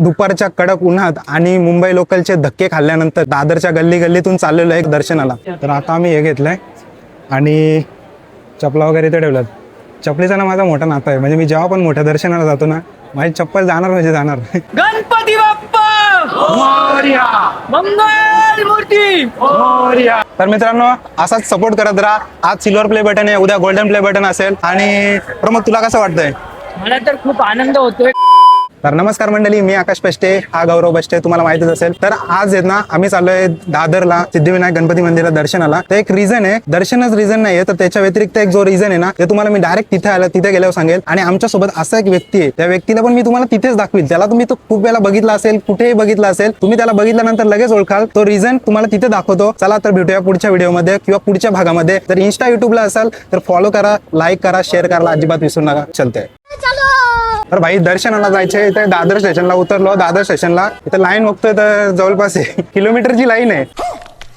दुपारच्या कडक उन्हात आणि मुंबई लोकलचे धक्के खाल्ल्यानंतर दादरच्या गल्ली गल्लीतून चाललेलो आहे दर्शनाला. तर आता आम्ही हे घेतलंय आणि चपला वगैरे इथे ठेवल्यात. चपलीचा ना माझा मोठा नाता आहे, म्हणजे मी जेव्हा पण मोठ्या दर्शनाला जातो ना माझी चप्पल जाणार म्हणजे जाणार. गणपती बाप्पा मोरया, मंगल मूर्ती मोरया. तर मित्रांनो असाच सपोर्ट करत राहा. आज सिल्वर प्ले बटन आहे, उद्या गोल्डन प्ले बटन असेल. आणि प्रमोद तुला कसं वाटतंय? मला तर खूप आनंद होतोय. तर नमस्कार मंडळी, मी आकाश पेष्टे, हा गौरव बष्टे, तुम्हाला माहितीच असेल. तर आज आहेत ना आम्ही चाललोय दादरला सिद्धिविनायक गणपती मंदिरात दर्शनाला. तर एक रिझन आहे, दर्शनच रिझन नाहीये, तर त्याच्या व्यतिरिक्त एक जो रिझन आहे ना ते तुम्हाला मी डायरेक्ट तिथे गेल्यावर सांगेल. आणि आमच्या सोबत असा एक व्यक्ती आहे, त्या व्यक्तीला पण मी तुम्हाला तिथेच दाखवेल. त्याला तुम्ही तो खूप वेळा बघितला असेल, कुठेही बघितला असेल, तुम्ही त्याला बघितल्यानंतर लगेच ओळखाल. तो रिझन तुम्हाला तिथे दाखवतो. चला तर भेटूया पुढच्या व्हिडिओमध्ये किंवा पुढच्या भागामध्ये. तर इंस्टा युट्यूबला असाल तर फॉलो करा, लाईक करा, शेअर करायला अजिबात विसरू नका. चलते. तर भाई दर्शनाला जायचे, इथे दादर स्टेशनला उतरलो. दादर स्टेशनला इथे लाईन बघतोय तर जवळपास किलोमीटरची लाईन आहे.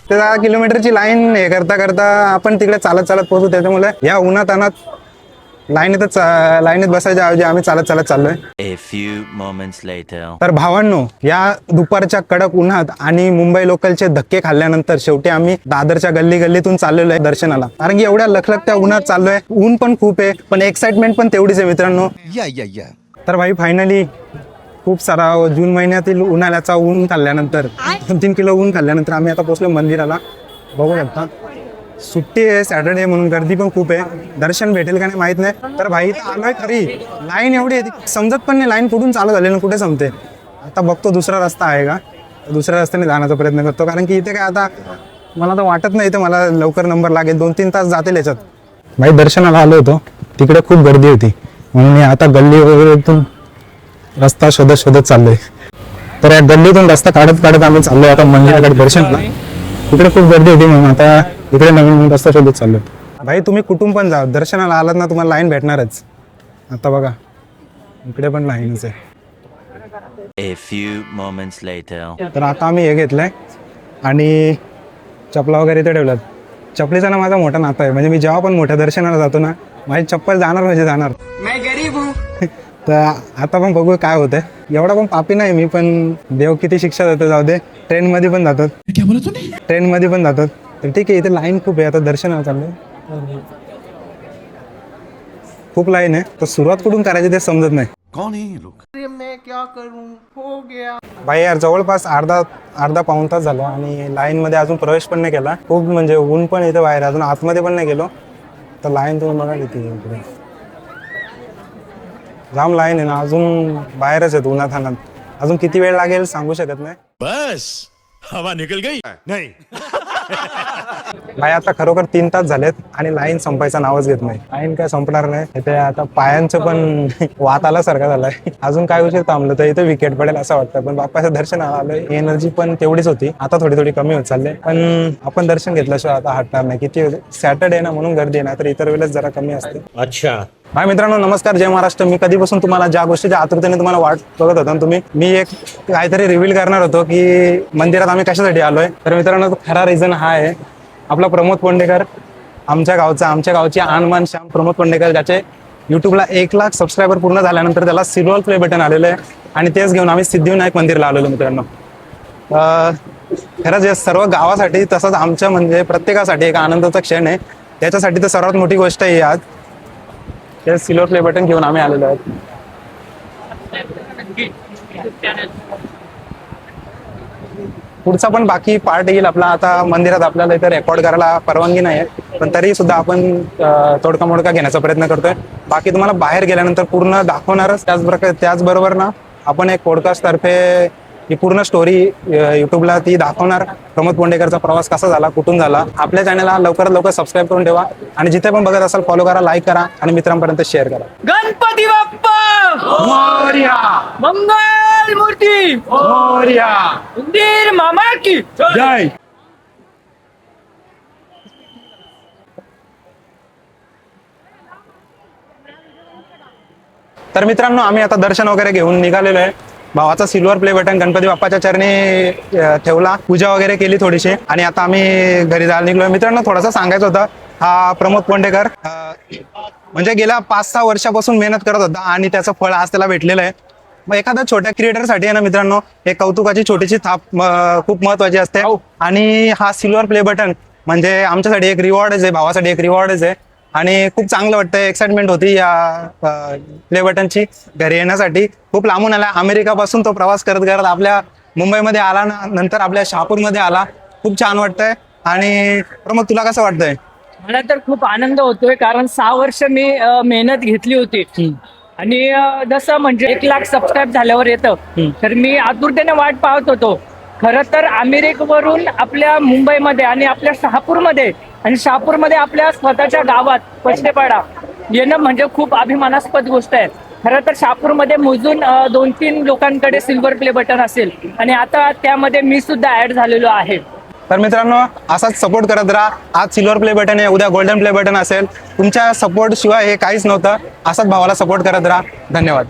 तर 10 किलोमीटरची लाईन हे करता करता आपण तिकडे चालत चालत पोहोचू. त्याच्यामुळे या उन्हात अनात लाईनीत बसायच्या ऐवजी आम्ही चालत चालत चाललोय. A few moments later. तर भावांनो, या दुपारच्या कडक उन्हात आणि मुंबई लोकलचे धक्के खाल्ल्यानंतर शेवटी आम्ही दादरच्या गल्ली गल्लीतून चाललेलो आहे दर्शनाला. कारण की एवढ्या लखलखत्या उन्हात चाललोय. ऊन पण खूप आहे, पण एक्साइटमेंट पण तेवढीच आहे मित्रांनो. तर भाई फायनली खूप सारा जून महिन्यातील उन्हाळ्याचा ऊन खाल्ल्यानंतर 2-3 किलो ऊन खाल्ल्यानंतर आम्ही आता पोहोचलो मंदिराला. बघू शकता सुट्टी आहे, सॅटर्डे म्हणून गर्दी पण खूप आहे. दर्शन भेटेल का नाही माहित नाही. तर भाई इथं आलोय खरी, लाईन एवढी आहे समजत पण नाही लाईन कुठून चालू झाली ना कुठे संपते. आता बघतो दुसरा रस्ता आहे का, दुसऱ्या रस्त्याने जाण्याचा प्रयत्न करतो. कारण की इथे काय आता मला तर वाटत नाही इथे मला लवकर नंबर लागेल. 2-3 तास जातील याच्यात. भाई दर्शनाला आलो होतो, तिकडे खूप गर्दी होती म्हणून मी आता गल्ली वगैरेतून रस्ता शोधत शोधत चाललोय. तर या गल्लीतून रस्ता काढत काढत आम्ही चाललोय आता मंदिराकडे दर्शनाला. इकडे खूप गर्दी होती म्हणून आता इकडे नवीन रस्ता शोधत चाललोय. भाई तुम्ही कुठून पण जा, दर्शनाला आलात ना तुम्हाला लाईन भेटणारच. आता बघा इकडे पण लाईनच आहे. A few moments later. तर आता आम्ही हे घेतलंय आणि चपला वगैरे इथे ठेवल्यात. चपलीचा ना माझा मोठा नाता आहे, म्हणजे मी जेव्हा पण मोठ्या दर्शनाला जातो ना माझी चप्पल जाणार म्हणजे जाणार. तर आता पण बघू काय होतंय. एवढा पण पापी नाही मी, पण देव किती शिक्षा देतो जाऊ दे. ट्रेनमध्ये पण जातात, ट्रेनमध्ये पण जातात. तर ठीक आहे, इथे लाईन खूप आहे. आता दर्शनाला चाललंय, खूप लाईन आहे. तर सुरुवात कुठून करायची ते समजत नाही. कौन है ये लोग? भाई यार जवळपास अर्धा पाऊण तास झाला आणि लाईनमध्ये अजून प्रवेश पण नाही केला. खूप म्हणजे ऊन पण इथे बाहेर, अजून आतमध्ये पण नाही गेलो. तर लाईन तुम्ही बघा किती जाम लाईन आहे ना, अजून बाहेरच आहेत उन्हात अनात. अजून किती वेळ लागेल सांगू शकत नाही. बस हवा निकल गई. नहीं. भाई आता खरोखर 3 तास झालेत आणि लाईन संपायचा नावच घेत नाही. लाईन काय संपणार नाही. इथे आता पायांचं पण वात आल्यासारखं झालाय. अजून काय उशीर थांबलं तर इथे विकेट पडेल असं वाटतं. पण बाप्पाचं दर्शन आलंय, एनर्जी पण तेवढीच होती. आता थोडी थोडी कमी होत चालले. पण आपण दर्शन घेतल्याशिवाय आता हटणार नाही. किती सॅटर्डे ना म्हणून गर्दी आहे ना, तर इतर वेळेस जरा कमी असते. अच्छा. हाय मित्रांनो, नमस्कार, जय महाराष्ट्र. मी कधीपासून तुम्हाला ज्या गोष्टीच्या आतुरतेने तुम्हाला वाट बघत होता मी एक काहीतरी रिव्हील करणार होतो की मंदिरात आम्ही कशासाठी आलोय. तर मित्रांनो खरा रिझन हा आहे, आपला प्रमोद पोंडेकर, आमच्या गावची आणमान श्याम प्रमोद पोंडेकर, ज्याचे युट्यूबला 1 लाख सबस्क्रायबर पूर्ण झाल्यानंतर त्याला सिल्वर प्ले बटन आलेलं आहे. आणि तेच घेऊन आम्ही सिद्धिविनायक मंदिरला आलेलो मित्रांनो. खरंच हे सर्व गावासाठी तसंच आमच्या म्हणजे प्रत्येकासाठी एक आनंदाचा क्षण आहे. त्याच्यासाठी तर सर्वात मोठी गोष्ट आहे आज ते सिल्वर प्ले बटन घेऊन आम्ही आलेलो आहोत. पुढचा पण बाकी पार्ट येईल आपला. आता मंदिरात आपल्याला इथे रेकॉर्ड करायला परवानगी नाही आहे, पण तरी सुद्धा आपण तोडका मोडका घेण्याचा प्रयत्न करतोय. बाकी तुम्हाला बाहेर गेल्यानंतर पूर्ण दाखवणारच. त्याचबरोबर ना आपण एक पॉडकास्ट तर्फे ही पूर्ण स्टोरी युट्यूबला ती दाखवणार. प्रमोद पोंडेकरचा प्रवास कसा झाला, कुठून झाला. आपल्या चॅनलला लवकरात लवकर सबस्क्राईब करून ठेवा आणि जिथे पण बघत असाल फॉलो करा, लाईक करा आणि मित्रांपर्यंत शेअर करा. गणपती बाप्पा मोरया, मंगल मूर्ती मोरया, मंदिर मामा की जय. तर मित्रांनो आम्ही आता दर्शन वगैरे घेऊन निघालेलो आहे. भावाचा सिल्वर प्ले बटन गणपती बाप्पाच्या चरणी ठेवला, पूजा वगैरे केली थोडीशी आणि आता आम्ही घरी जायला निघलोय. मित्रांनो थोडंसं सांगायचं होतं, हा प्रमोद पोंडेकर म्हणजे गेल्या 5-6 वर्षापासून मेहनत करत होता आणि त्याचं फळ आज त्याला भेटलेलं आहे. मग एखाद्या छोट्या क्रिएटरसाठी आहे ना मित्रांनो, एक कौतुकाची छोटीशी थाप खूप महत्वाची असते. आणि हा सिल्वर प्ले बटन म्हणजे आमच्यासाठी एक रिवॉर्डच आहे, भावासाठी एक रिवॉर्डच आहे. आणि खूप चांगलं वाटतंय, एक्साइटमेंट होती या प्ले बटनची घरी येण्यासाठी. खूप लांबून आला, अमेरिकापासून तो प्रवास करत करत आपल्या मुंबईमध्ये आला, नंतर आपल्या शहापूरमध्ये आला. खूप छान वाटतंय. आणि मग तुला कसं वाटतंय? मला तर खूप आनंद होतोय, कारण 6 वर्ष मी मेहनत घेतली होती. आणि जसं म्हणजे 1 लाख सबस्क्राईब झाल्यावर येतं, तर मी आतुरतेने वाट पाहत होतो. खरं तर अमेरिकेवरून आपल्या मुंबईमध्ये आणि आपल्या शहापूरमध्ये आणि शहापूरमध्ये आपल्या स्वतःच्या गावात पश्चिमेपाडा येणं म्हणजे खूप अभिमानास्पद गोष्ट आहे. खरं तर शहापूरमध्ये मोजून 2-3 लोकांकडे सिल्वर प्ले बटन असेल आणि आता त्यामध्ये मी सुद्धा ऍड झालेलो आहे. तर मित्रांनो, असाच सपोर्ट करत राहा. आज सिल्वर प्ले बटन आहे, उद्या गोल्डन प्ले बटन असेल. तुमच्या सपोर्ट शिवाय हे काहीच नव्हतं. असाच भावाला सपोर्ट करत राहा. धन्यवाद.